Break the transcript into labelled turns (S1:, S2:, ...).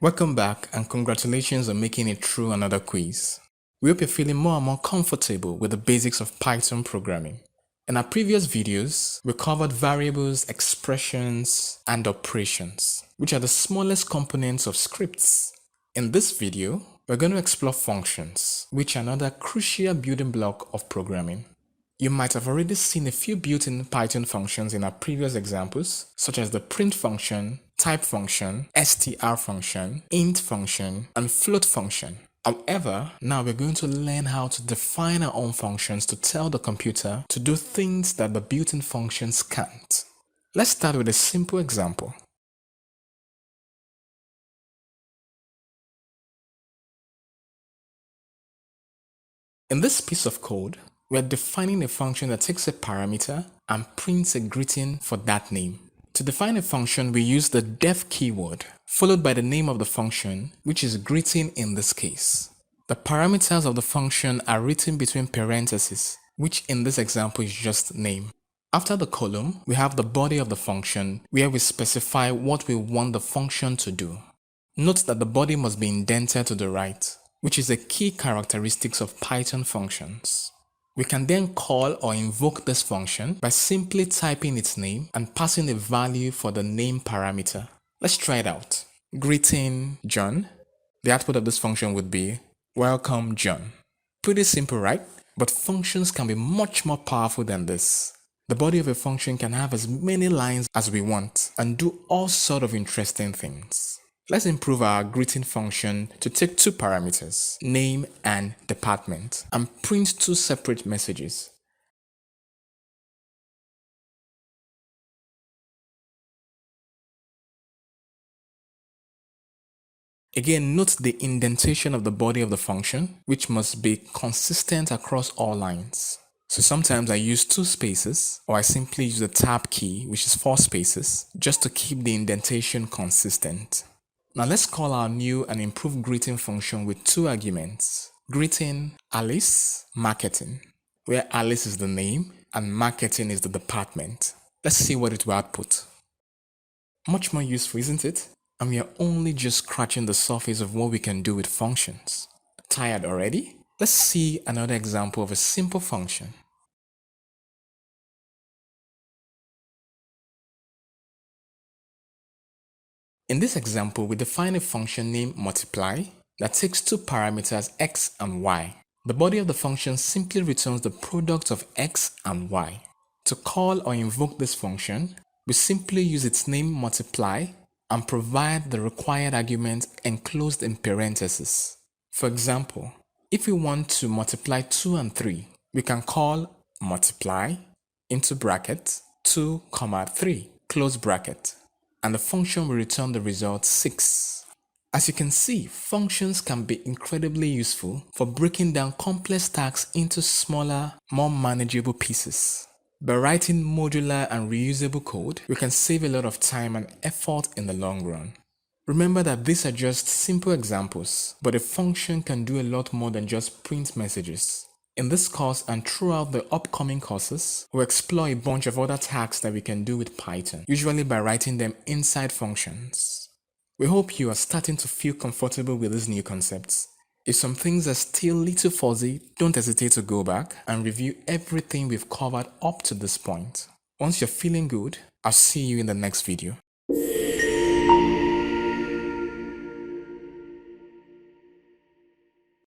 S1: Welcome back and congratulations on making it through another quiz. We hope you're feeling more and more comfortable with the basics of Python programming. In our previous videos, we covered variables, expressions, and operations, which are the smallest components of scripts. In this video, we're going to explore functions, which are another crucial building block of programming. You might have already seen a few built-in Python functions in our previous examples, such as the print function, type function, str function, int function, and float function. However, now we're going to learn how to define our own functions to tell the computer to do things that the built-in functions can't. Let's start with a simple example. In this piece of code, we're defining a function that takes a parameter and prints a greeting for that name. To define a function, we use the def keyword, followed by the name of the function, which is greeting in this case. The parameters of the function are written between parentheses, which in this example is just name. After the column, we have the body of the function, where we specify what we want the function to do. Note that the body must be indented to the right, which is a key characteristic of Python functions. We can then call or invoke this function by simply typing its name and passing a value for the name parameter. Let's try it out. Greeting John. The output of this function would be welcome John. Pretty simple, right? But functions can be much more powerful than this. The body of a function can have as many lines as we want and do all sorts of interesting things. Let's improve our greeting function to take two parameters, name and department, and print two separate messages. Again, note the indentation of the body of the function, which must be consistent across all lines. So sometimes I use 2 spaces, or I simply use the tab key, which is 4 spaces, just to keep the indentation consistent. Now let's call our new and improved greeting function with 2 arguments. Greeting Alice, marketing, where Alice is the name and marketing is the department. Let's see what it will output. Much more useful, isn't it? And we are only just scratching the surface of what we can do with functions. Tired already? Let's see another example of a simple function. In this example, we define a function named multiply that takes 2 parameters x and y. The body of the function simply returns the product of x and y. To call or invoke this function, we simply use its name multiply and provide the required argument enclosed in parentheses. For example, if we want to multiply 2 and 3, we can call multiply into bracket 2, 3, close bracket, and the function will return the result 6. As you can see, functions can be incredibly useful for breaking down complex tasks into smaller, more manageable pieces. By writing modular and reusable code, we can save a lot of time and effort in the long run. Remember that these are just simple examples, but a function can do a lot more than just print messages. In this course and throughout the upcoming courses, we'll explore a bunch of other tasks that we can do with Python, usually by writing them inside functions. We hope you are starting to feel comfortable with these new concepts. If some things are still a little fuzzy, don't hesitate to go back and review everything we've covered up to this point. Once you're feeling good, I'll see you in the next video.